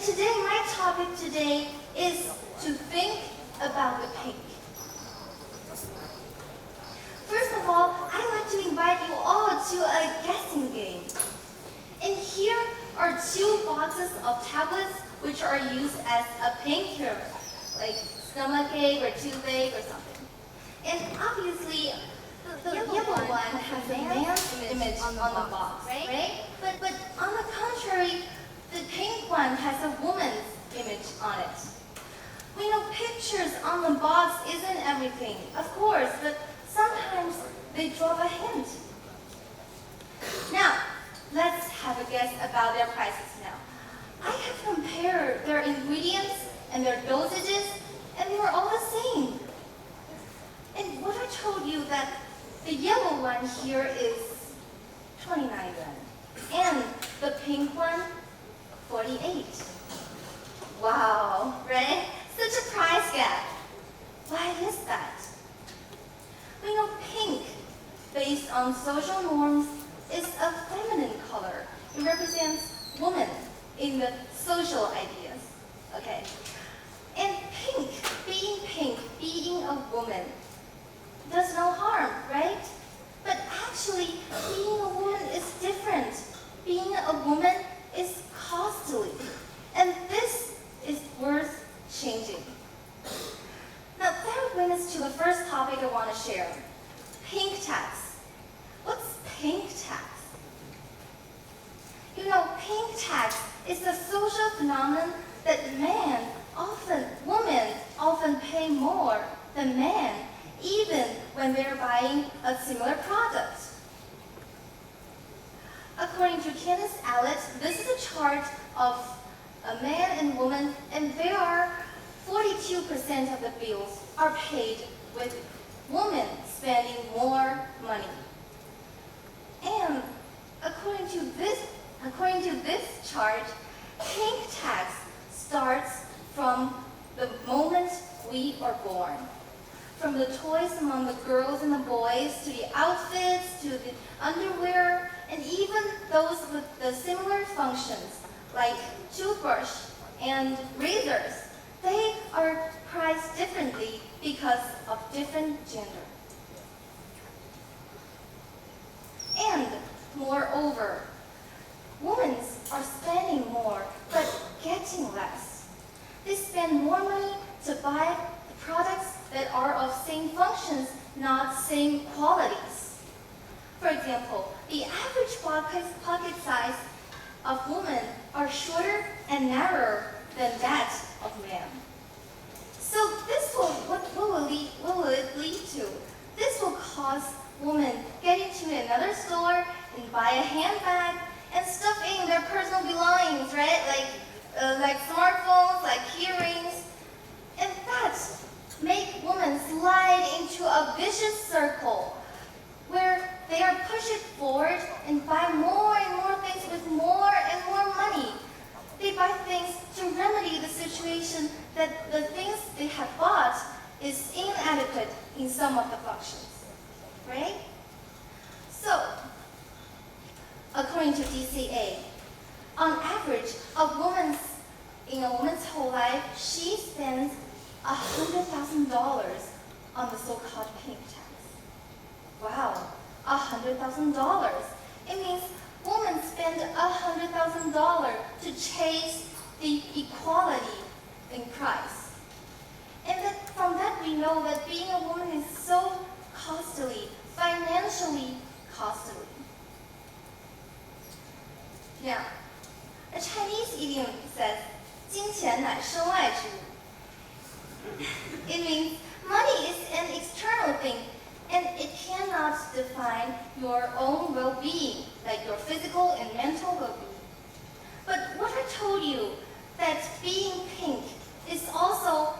today, my topic today is to think about the pink. First of all, I'd like to invite you all to a guessing game. And here are two boxes of tablets which are used as a painkiller, like stomachache or toothache or something. And obviously, the yellow one has a man's image on the box, right? But on the contrary, the pink one has a woman's image on it. We know pictures on the box isn't everything, of course, but sometimes they drop a hint. Now, let's have a guess about their prices now. I have compared their ingredients and their dosages, and they were all the same. And what I told you that the yellow one here is 29 yuan, and the pink one, 48. Wow, right? Such a price gap. Why is that? We know pink, based on social norms, is a feminine color. It represents woman in the social ideas. Okay. And pink, being a woman, does no harm, right? But actually, being a woman is different. Being a woman is costly. And this is worth changing. Now that brings us to the first topic I want to share. Pink tax. What's pink tax? You know, pink tax is a social phenomenon that women often pay more than men, even when they're buying a similar product. According to Candace Allett, this is a chart of a man and woman, and there are 42% of the bills are paid with women spending more money. And according to this chart, pink tax starts from the moment we are born. From the toys among the girls and the boys, to the outfits, to the underwear, and even those with the similar functions, like toothbrush and razors. They are priced differently because of different gender. And moreover, women are spending more, but getting less. They spend more money to buy the products that are of same functions, not same qualities. For example, the average pocket size of women are shorter and narrower than that of men. So what will it lead to? This will cause women get into another store and buy a handbag and stuff in their personal belongings, right? Like smartphones, like earrings, and that make women slide into a vicious circle where they are pushed forward and buy more and more things with more and more money. They buy things to remedy the situation that the things they have bought is inadequate in some of the functions, right? So, according to DCA, on average, in a woman's whole life, she spends $100,000 on the so-called pink tax. Wow, $100,000. It means women spend $100,000 to chase the equality in price. And from that we know that being a woman is so costly, financially costly. Now, a Chinese idiom says, 金钱乃身外之物. It means money is an external thing, and it cannot define your own well-being, like your physical and mental well-being. But what I told you, that being pink is also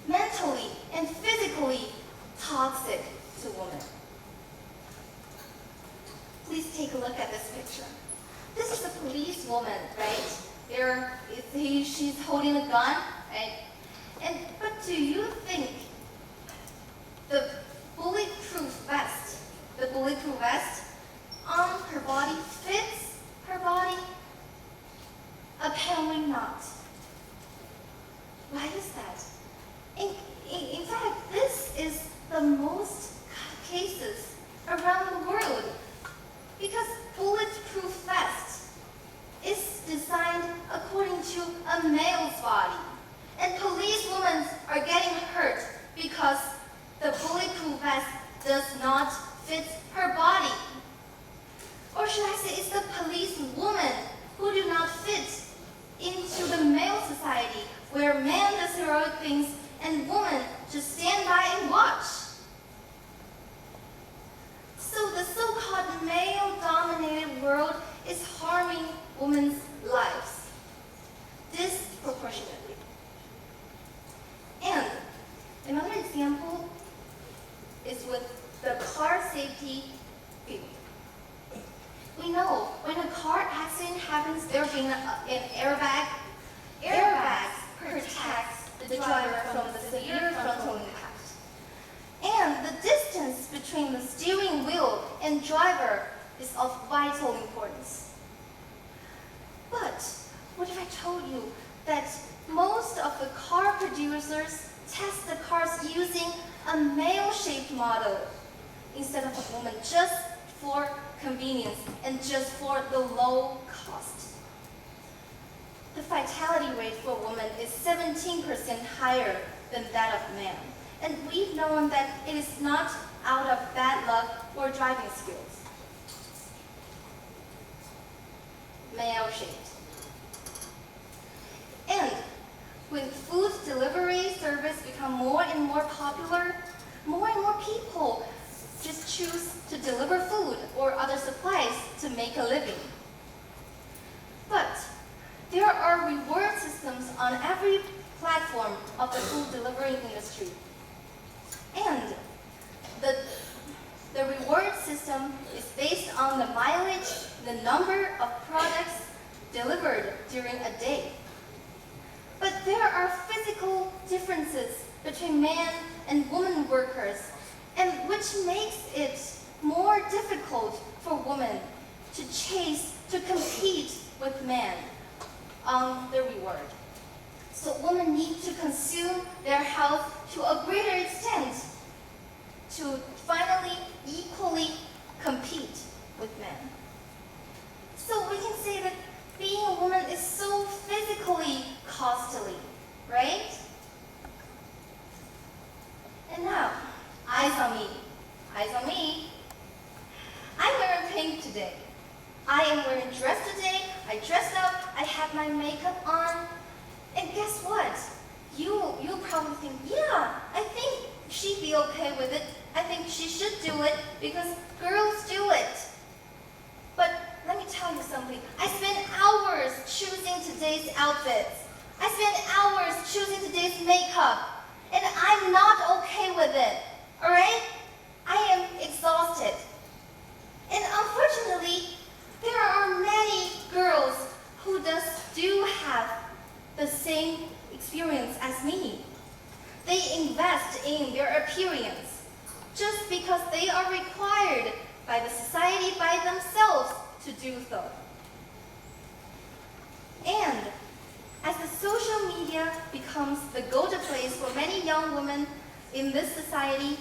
mentally and physically toxic to women. Please take a look at this picture. This is a police woman, right? She's holding a gun, right? But do you think the bulletproof vest on her body fits her body? Apparently not. cases around the world because bulletproof vest is designed according to a male's body. And policewomen are getting hurt because the bulletproof vest does not fit her body. Or should I say it's the policewomen who do not fit into the male society where men does heroic things and women just stand by and watch. So the so-called male-dominated world is harming women's lives disproportionately. And another example is with the car safety field. We know when a car accident happens, there being an airbag. Airbags protect the driver from the severe frontal impact. And the distance between the steering wheel and driver is of vital importance. But what if I told you that most of the car producers test the cars using a male-shaped model instead of a woman, just for convenience and just for the low cost? The fatality rate for women is 17% higher than that of men. And we've known that it is not out of bad luck or driving skills. Male-shaped. And with food delivery service become more and more popular, more and more people just choose to deliver food or other supplies to make a living. But there are reward systems on every platform of the food delivery industry. And the reward system is based on the mileage, the number of products delivered during a day. But there are physical differences between man and woman workers, and which makes it more difficult for women to compete with men on the reward. So women need to consume their health to a greater extent to finally equally compete with men. So we can say that being a woman is so physically costly, right? And now, eyes on me. Eyes on me. I'm wearing pink today. I am wearing dress today. I dressed up. I have my makeup on. And guess what? You probably think, yeah, I think she'd be okay with it. I think she should do it because girls do it. But let me tell you something. I spent hours choosing today's outfits. I spent hours choosing today's makeup. And I'm not okay with it. Alright? I am exhausted. And unfortunately, there are many girls who do have the same experience as me. They invest in their appearance just because they are required by the society, by themselves, to do so. And as the social media becomes the go-to place for many young women in this society,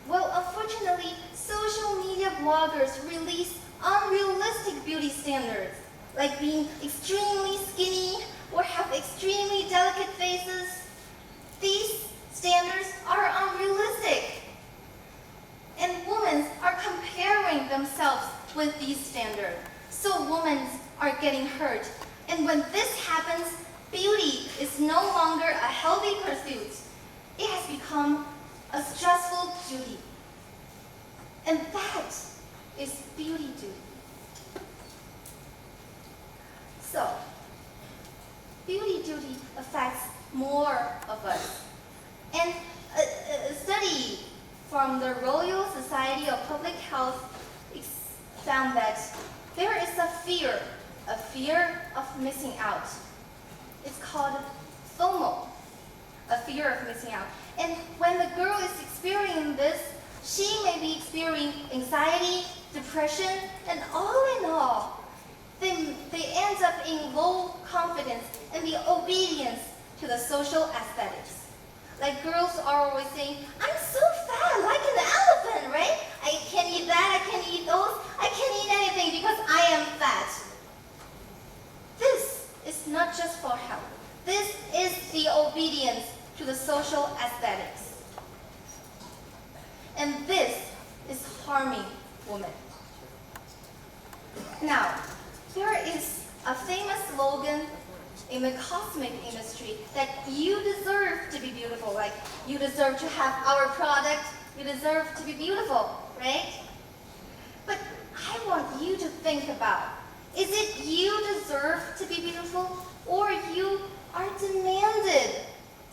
well, unfortunately, social media bloggers release unrealistic beauty standards, like being extremely skinny or have extremely delicate faces. These standards are unrealistic. And women are comparing themselves with these standards. So women are getting hurt. And when this happens, beauty is no longer a healthy pursuit. It has become a stressful duty. And that is beauty duty. So, beauty duty affects more of us. And a study from the Royal Society of Public Health found that there is a fear of missing out. It's called FOMO, a fear of missing out. And when the girl is experiencing this, she may be experiencing anxiety, depression, and all in all, they end up in low confidence and the obedience to the social aesthetics. Like girls are always saying, I'm so fat, like And this is harming women. Now, there is a famous slogan in the cosmetic industry that you deserve to be beautiful, like you deserve to have our product, you deserve to be beautiful, right? But I want you to think about, is it you deserve to be beautiful or you are demanded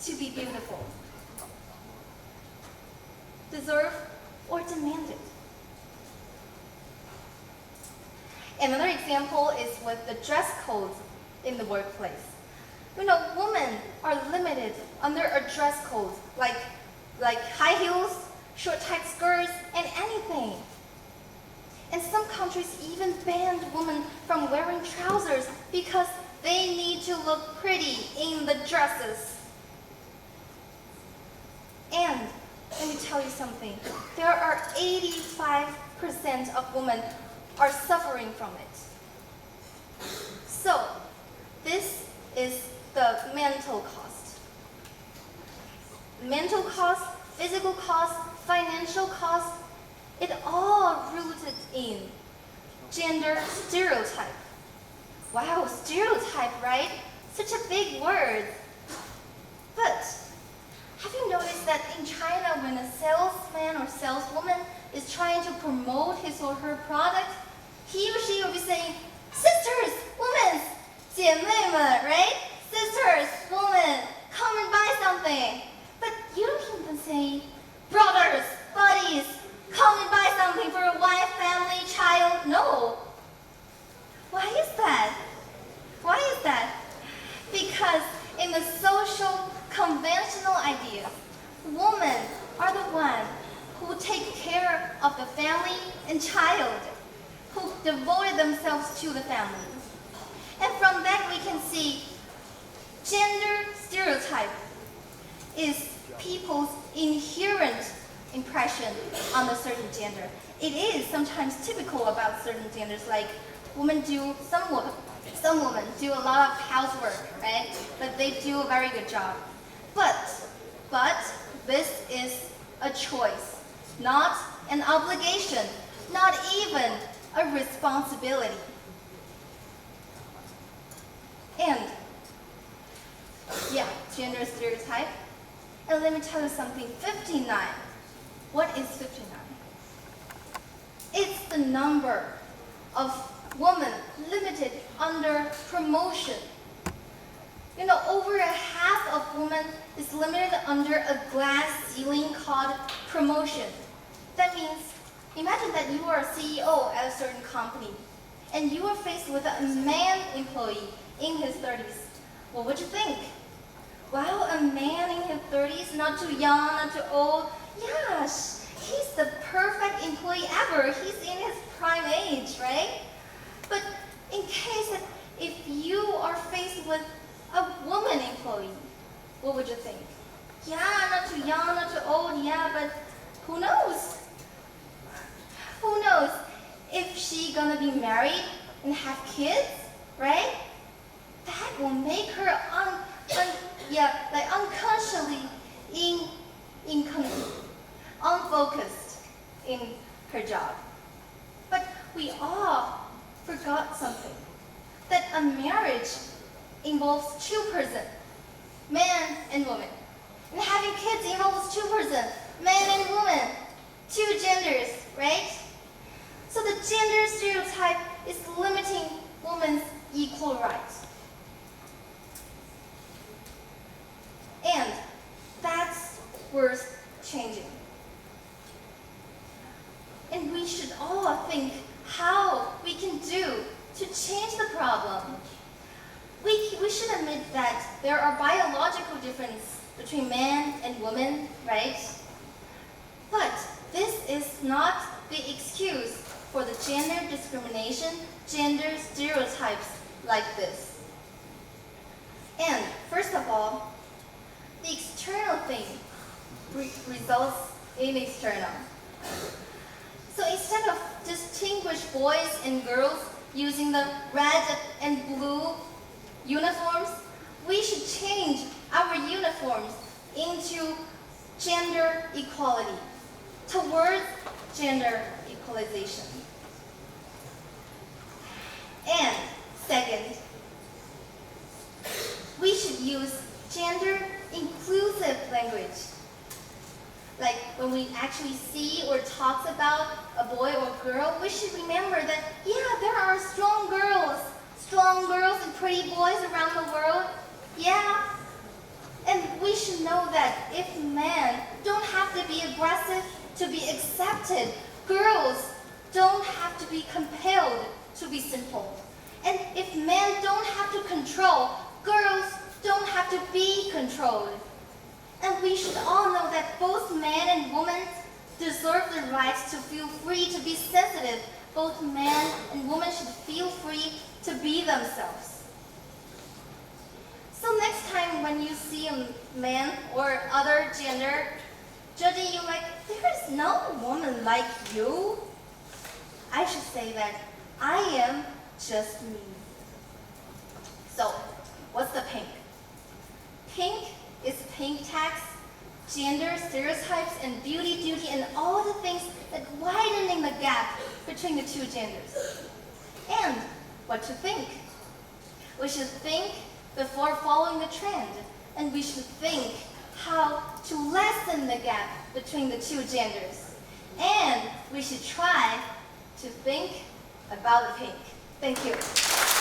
to be beautiful? Deserve or demanded? Another example is with the dress codes in the workplace. Women are limited under a dress code, like high heels, short tight skirts, and anything. And some countries even banned women from wearing trousers because they need to look pretty in the dresses. And let me tell you something, there are 85% of women are suffering from it. So, this is the mental cost. Mental cost, physical cost, financial cost, it all rooted in gender stereotype. Wow, stereotype, right? Such a big word. But have you noticed that in China, when a salesman or saleswoman is trying to promote his or her product, he or she will be saying, sisters, women, 姐妹们, right? Sisters, women, come and buy something. But you don't even say, brothers, buddies, come and buy something for a wife, family, child. No. Why is that? Why is that? Because in the social conventional idea, women are the ones who take care of the family and child, who devoted themselves to the family. And from that we can see gender stereotype is people's inherent impression on a certain gender. It is sometimes typical about certain genders, like some women do a lot of housework, right? But they do a very good job. But this is a choice, not an obligation, not even a responsibility. And yeah, gender stereotype. And let me tell you something, 59. What is 59? It's the number of women limited under promotion. Over half of women is limited under a glass ceiling called promotion. That means, imagine that you are a CEO at a certain company, and you are faced with a man employee in his 30s. What would you think? Wow, a man in his 30s, not too young, not too old. Yes, he's the perfect employee ever. He's in his prime age, right? But in case that if you are faced with a woman employee, what would you think? Yeah, not too young, not too old, yeah, but who knows? Who knows if she's gonna be married and have kids, right? That will make her unconsciously unfocused in her job. But we all forgot something, that a marriage involves two persons, man and woman. And having kids involves two persons, man and woman, two genders, right? So the gender stereotype is limiting women's equal rights. And that's worth changing. And we should all think how we can do to change the problem. We should admit that there are biological differences between man and woman, right? But this is not the excuse for the gender discrimination, gender stereotypes like this. And first of all, the external thing results in external. So instead of distinguish boys and girls using the red and blue uniforms, we should change our uniforms into gender equality, to towards gender equalization. And second, we should use gender-inclusive language. Like when we actually see or talk about a boy or girl, we should remember that, yeah, there are strong girls and pretty boys around the world. Yeah. And we should know that if men don't have to be aggressive to be accepted, girls don't have to be compelled to be simple. And if men don't have to control, girls don't have to be controlled. And we should all know that both men and women deserve the right to feel free to be sensitive. Both men and women should feel free to be themselves. So next time when you see a man or other gender judging you like, there is no woman like you, I should say that I am just me. So, what's the pink? Pink is pink tax, gender, stereotypes, and beauty, duty, and all the things that widening the gap between the two genders. And what to think? We should think before following the trend, and we should think how to lessen the gap between the two genders. And we should try to think about the pink. Thank you.